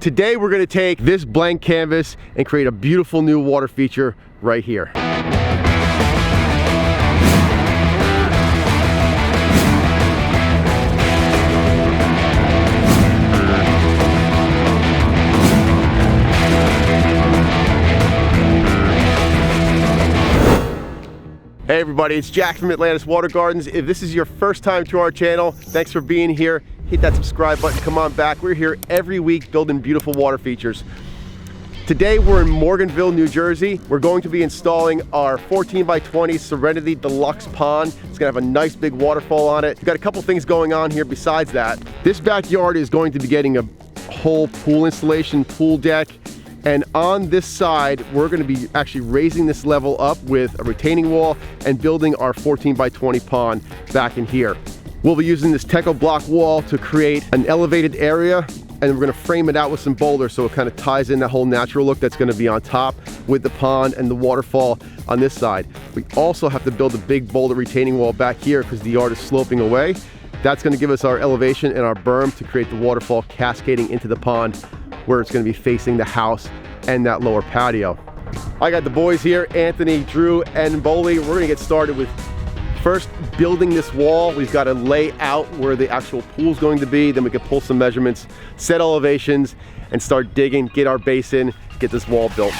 Today we're gonna take this blank canvas and create a beautiful new water feature right here. Hey everybody, it's Jack from Atlantis Water Gardens. If this is your first time to our channel, thanks for being here. Hit that subscribe button, come on back. We're here every week building beautiful water features. Today we're in Morganville, New Jersey. We're going to be installing our 14 by 20 Serenity Deluxe Pond. It's gonna have a nice big waterfall on it. We've got a couple things going on here besides that. This backyard is going to be getting a whole pool installation, pool deck. And on this side, we're gonna be actually raising this level up with a retaining wall and building our 14 by 20 pond back in here. We'll be using this Techo block wall to create an elevated area, and we're gonna frame it out with some boulders so it kind of ties in that whole natural look that's gonna be on top with the pond and the waterfall on this side. We also have to build a big boulder retaining wall back here because the yard is sloping away. That's gonna give us our elevation and our berm to create the waterfall cascading into the pond, where it's going to be facing the house and that lower patio. I got the boys here, Anthony, Drew, and Boley. We're going to get started with first building this wall. We've got to lay out where the actual pool is going to be. Then we can pull some measurements, set elevations, and start digging, get our base in, get this wall built.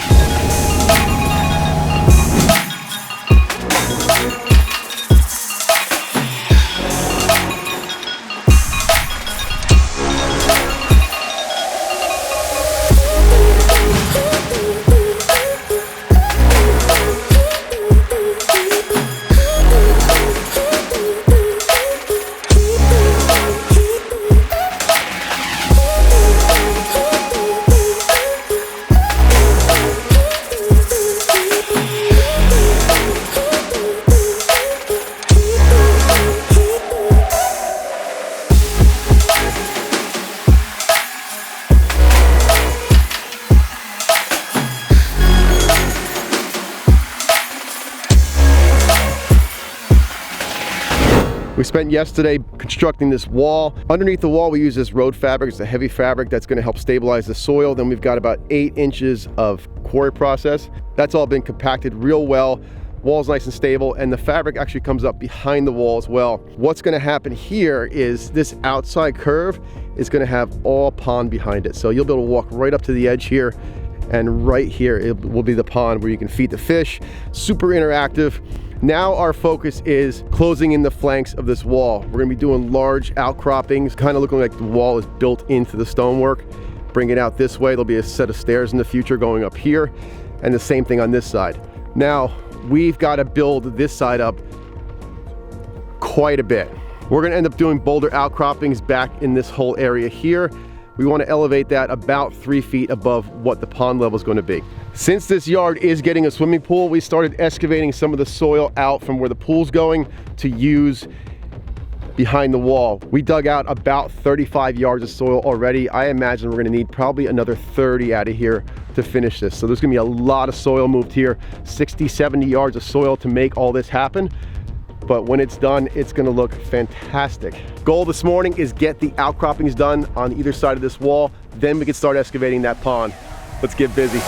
We spent yesterday constructing this wall. Underneath the wall, we use this road fabric. It's a heavy fabric that's gonna help stabilize the soil. Then we've got about 8 inches of quarry process. That's all been compacted real well. Wall's nice and stable, and the fabric actually comes up behind the wall as well. What's gonna happen here is this outside curve is gonna have all pond behind it. So you'll be able to walk right up to the edge here, and right here it will be the pond where you can feed the fish. Super interactive. Now our focus is closing in the flanks of this wall. We're gonna be doing large outcroppings, kind of looking like the wall is built into the stonework. Bring it out this way. There'll be a set of stairs in the future going up here, and the same thing on this side. Now, we've got to build this side up quite a bit. We're gonna end up doing boulder outcroppings back in this whole area here. We want to elevate that about 3 feet above what the pond level is going to be. Since this yard is getting a swimming pool, we started excavating some of the soil out from where the pool's going to use behind the wall. We dug out about 35 yards of soil already. I imagine we're going to need probably another 30 out of here to finish this. So there's going to be a lot of soil moved here, 60, 70 yards of soil to make all this happen. But when it's done, it's gonna look fantastic. Goal this morning is get the outcroppings done on either side of this wall, then we can start excavating that pond. Let's get busy.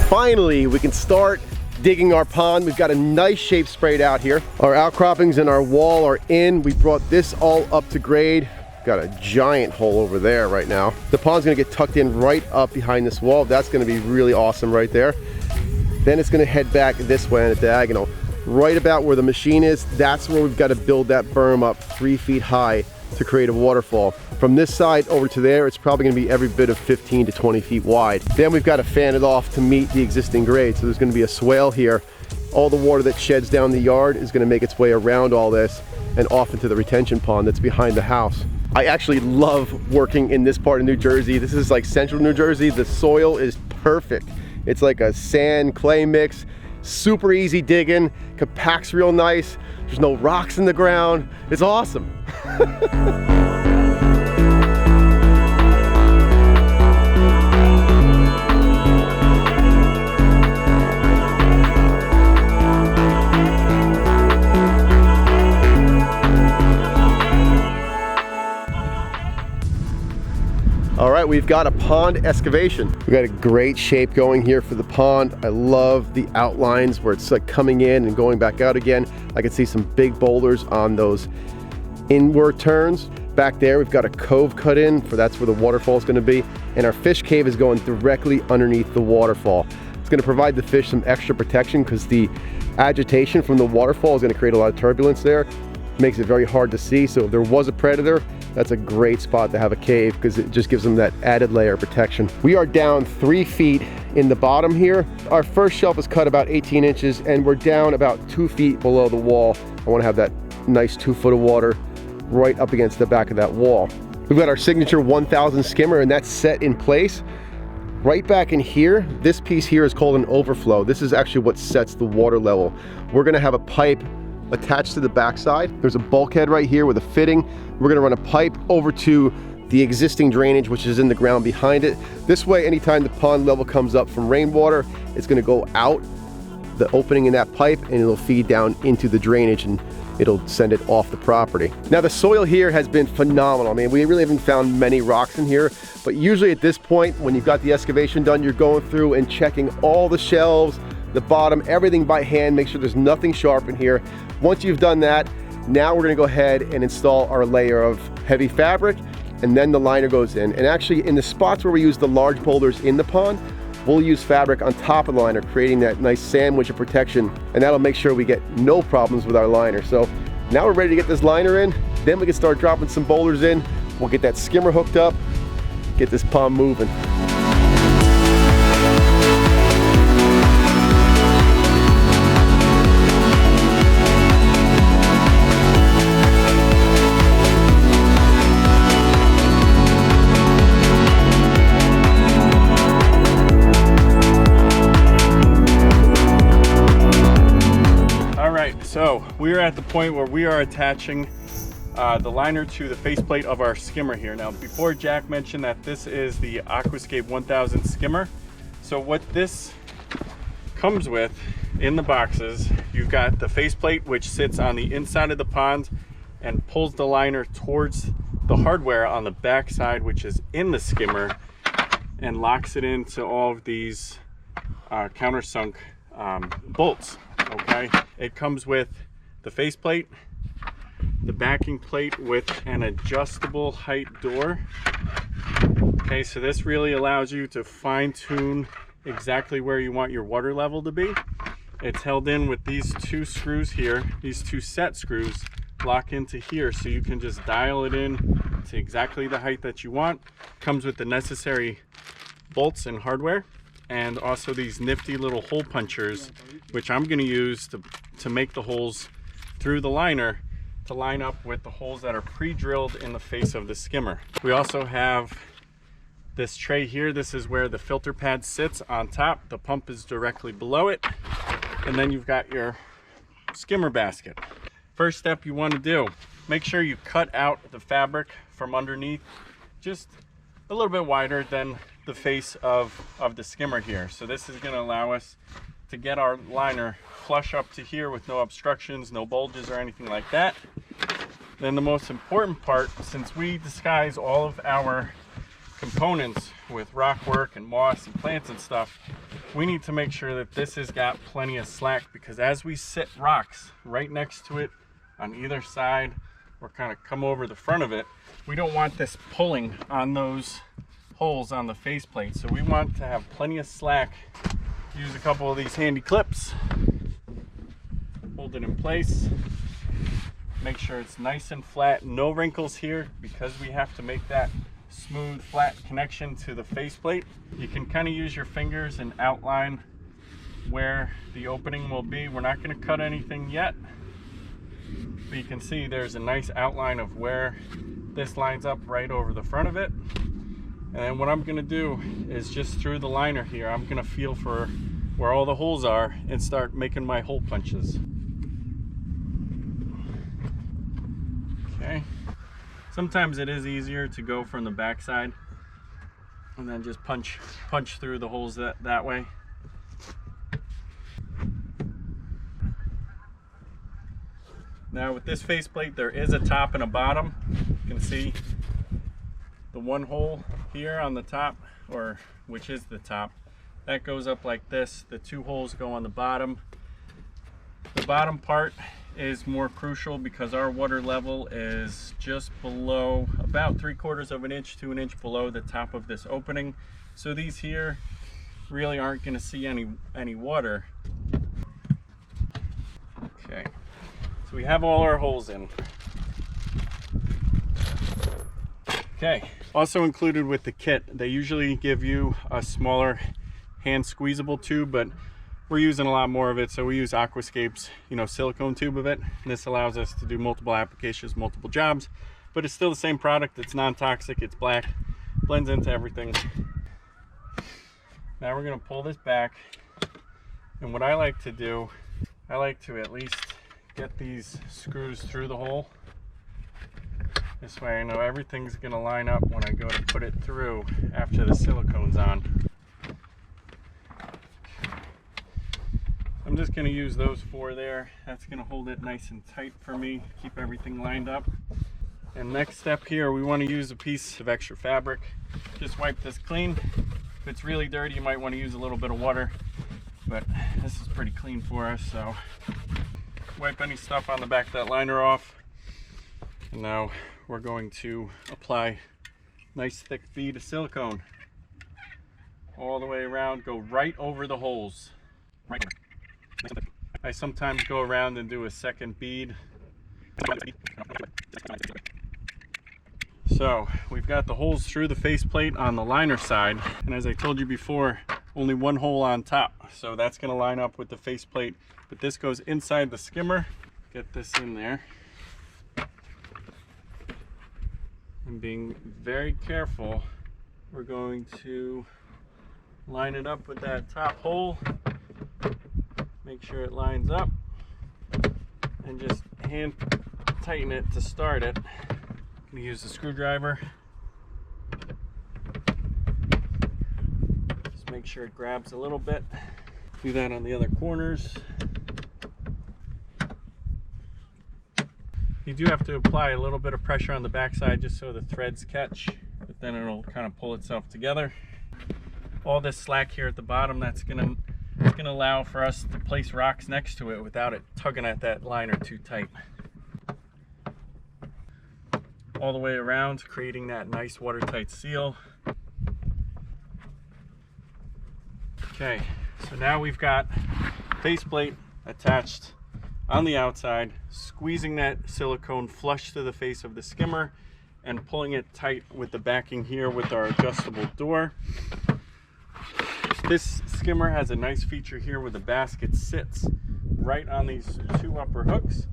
Finally, we can start digging our pond. We've got a nice shape sprayed out here. Our outcroppings and our wall are in. We brought this all up to grade. Got a giant hole over there right now. The pond's gonna get tucked in right up behind this wall. That's gonna be really awesome right there. Then it's gonna head back this way on a diagonal. Right about where the machine is, that's where we've got to build that berm up 3 feet high to create a waterfall. From this side over to there, it's probably gonna be every bit of 15 to 20 feet wide. Then we've got to fan it off to meet the existing grade. So there's gonna be a swale here. All the water that sheds down the yard is gonna make its way around all this and off into the retention pond that's behind the house. I actually love working in this part of New Jersey. This is like central New Jersey. The soil is perfect. It's like a sand clay mix, super easy digging, compacts real nice. There's no rocks in the ground. It's awesome. we've got a pond excavation. We've got a great shape going here for the pond. I love the outlines where it's like coming in and going back out again. I can see some big boulders on those inward turns. Back there, we've got a cove cut in for that's where the waterfall is going to be. And our fish cave is going directly underneath the waterfall. It's going to provide the fish some extra protection because the agitation from the waterfall is going to create a lot of turbulence there. Makes it very hard to see. So if there was a predator, that's a great spot to have a cave because it just gives them that added layer of protection. We are down 3 feet in the bottom here. Our first shelf is cut about 18 inches and we're down about 2 feet below the wall. I want to have that nice 2 foot of water right up against the back of that wall. We've got our signature 1000 skimmer and that's set in place. Right back in here, this piece here is called an overflow. This is actually what sets the water level. We're gonna have a pipe attached to the backside. There's a bulkhead right here with a fitting. We're gonna run a pipe over to the existing drainage, which is in the ground behind it. This way, anytime the pond level comes up from rainwater, it's gonna go out the opening in that pipe and it'll feed down into the drainage and it'll send it off the property. Now the soil here has been phenomenal. I mean, we really haven't found many rocks in here, but usually at this point, when you've got the excavation done, you're going through and checking all the shelves, the bottom, everything by hand, make sure there's nothing sharp in here. Once you've done that, now we're gonna go ahead and install our layer of heavy fabric, and then the liner goes in. And actually in the spots where we use the large boulders in the pond, we'll use fabric on top of the liner, creating that nice sandwich of protection, and that'll make sure we get no problems with our liner. So now we're ready to get this liner in, then we can start dropping some boulders in. We'll get that skimmer hooked up, get this pond moving. So we are at the point where we are attaching the liner to the faceplate of our skimmer here. Now, before Jack mentioned that this is the Aquascape 1000 skimmer. So what this comes with in the boxes, you've got the faceplate, which sits on the inside of the pond and pulls the liner towards the hardware on the back side, which is in the skimmer, and locks it into all of these countersunk bolts. Okay, it comes with the faceplate, the backing plate with an adjustable height door. Okay, so this really allows you to fine-tune exactly where you want your water level to be. It's held in with these 2 screws here. These 2 set screws lock into here, so you can just dial it in to exactly the height that you want. Comes with the necessary bolts and hardware, and also these nifty little hole punchers, which I'm going to use to make the holes through the liner to line up with the holes that are pre-drilled in the face of the skimmer. We also have this tray here. This is where the filter pad sits on top. The pump is directly below it. And then you've got your skimmer basket. First step you want to do, make sure you cut out the fabric from underneath, just a little bit wider than the face of the skimmer here. So this is going to allow us to get our liner flush up to here with no obstructions, no bulges or anything like that. Then the most important part, since we disguise all of our components with rockwork and moss and plants and stuff, we need to make sure that this has got plenty of slack, because as we sit rocks right next to it on either side or kind of come over the front of it, we don't want this pulling on those holes on the faceplate. So we want to have plenty of slack. Use a couple of these handy clips, hold it in place, make sure it's nice and flat, no wrinkles here, because we have to make that smooth flat connection to the faceplate. You can kind of use your fingers and outline where the opening will be. We're not going to cut anything yet, but you can see there's a nice outline of where this lines up right over the front of it. And then what I'm going to do is just through the liner here, I'm going to feel for where all the holes are and start making my hole punches. Okay. Sometimes it is easier to go from the back side and then just punch through the holes that way. Now with this faceplate, there is a top and a bottom. You can see the one hole here on the top, or which is the top, that goes up like this. The 2 holes go on the bottom. The bottom part is more crucial because our water level is just below, about 3/4 of an inch to an inch below the top of this opening. So these here really aren't going to see any water. Okay, so we have all our holes in. Okay, also included with the kit, they usually give you a smaller hand squeezable tube, but we're using a lot more of it, so we use Aquascape's, silicone tube of it. And this allows us to do multiple applications, multiple jobs, but it's still the same product. It's non-toxic, it's black, blends into everything. Now we're gonna pull this back, and what I like to do, I like to at least get these screws through the hole. This way I know everything's gonna line up when I go to put it through after the silicone's on. I'm just going to use those 4 there. That's going to hold it nice and tight for me, keep everything lined up. And next step here, we want to use a piece of extra fabric. Just wipe this clean. If it's really dirty, you might want to use a little bit of water, but this is pretty clean for us, so wipe any stuff on the back of that liner off. And now we're going to apply nice thick bead of silicone all the way around, go right over the holes. Right. I sometimes go around and do a second bead. So we've got the holes through the faceplate on the liner side, and as I told you before, only 1 hole on top, so that's going to line up with the faceplate, but this goes inside the skimmer. Get this in there, and being very careful, we're going to line it up with that top hole. Make sure it lines up, and just hand tighten it to start it. I'm going to use the screwdriver. Just make sure it grabs a little bit. Do that on the other corners. You do have to apply a little bit of pressure on the backside just so the threads catch, but then it'll kind of pull itself together. All this slack here at the bottom, it's gonna allow for us to place rocks next to it without it tugging at that liner too tight. All the way around, creating that nice watertight seal. Okay, so now we've got faceplate attached on the outside, squeezing that silicone flush to the face of the skimmer and pulling it tight with the backing here with our adjustable door. This skimmer has a nice feature here where the basket sits right on these 2 upper hooks.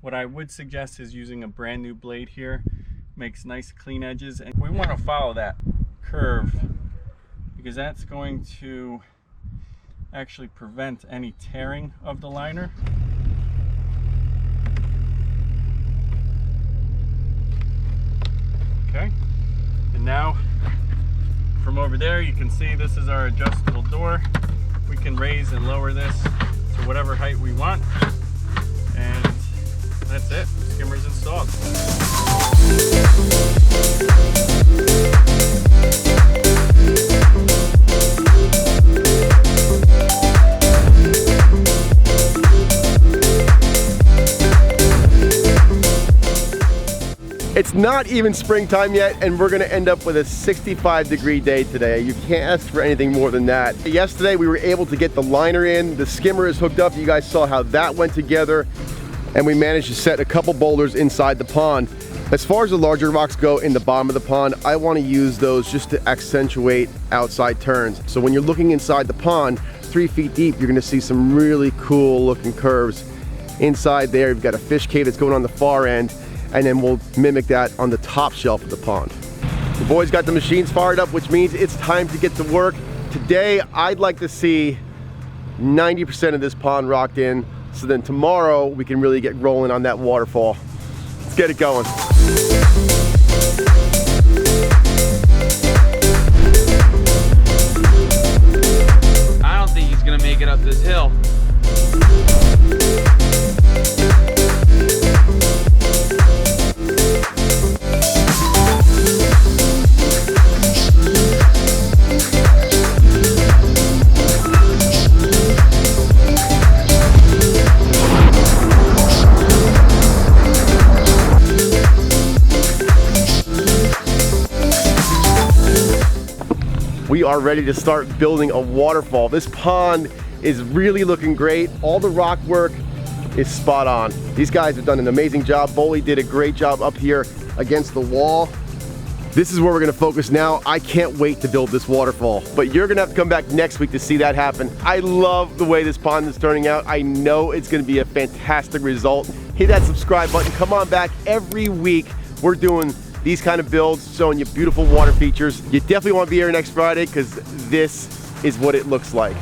What I would suggest is using a brand new blade here. Makes nice clean edges, and we want to follow that curve because that's going to actually prevent any tearing of the liner. Okay, and now from over there you can see this is our adjustable door. We can raise and lower this to whatever height we want, and that's it. The skimmer's installed. It's not even springtime yet, and we're gonna end up with a 65-degree day today. You can't ask for anything more than that. Yesterday, we were able to get the liner in. The skimmer is hooked up. You guys saw how that went together, and we managed to set a couple boulders inside the pond. As far as the larger rocks go in the bottom of the pond, I want to use those just to accentuate outside turns. So when you're looking inside the pond, 3 feet deep, you're gonna see some really cool looking curves. Inside there, you've got a fish cave that's going on the far end, and then we'll mimic that on the top shelf of the pond. The boys got the machines fired up, which means it's time to get to work. Today, I'd like to see 90% of this pond rocked in, so then tomorrow we can really get rolling on that waterfall. Let's get it going. I don't think he's gonna make it up this hill. we are ready to start building a waterfall. This pond is really looking great. All the rock work is spot on. These guys have done an amazing job. Boley did a great job up here against the wall. This is where we're gonna focus now. I can't wait to build this waterfall, but you're gonna have to come back next week to see that happen. I love the way this pond is turning out. I know it's gonna be a fantastic result. Hit that subscribe button. Come on back every week. We're doing these kind of builds, showing you beautiful water features. You definitely want to be here next Friday because this is what it looks like.